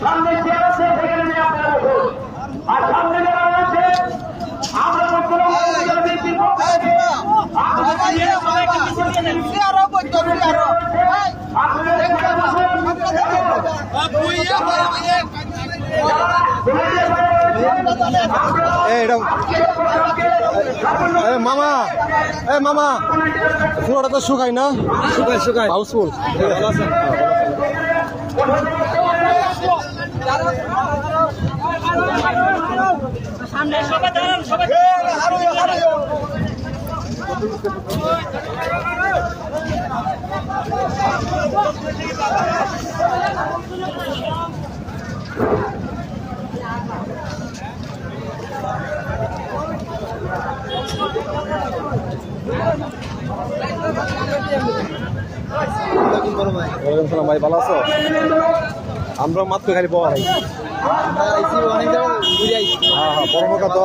সামনে চেয়ার আছে সেখানে নিয়ে আপনারা বসুন। আর সামনে যারা রয়েছে আমরা মামা মামা পুরোটা তো শুকাই না শুকাই হাউসফুল সামনে সবাই দাঁড়ান সবাই ভাই ভালো আছো? আমরা মাত্র খালি পাওয়া নাই হ্যাঁ বড় তো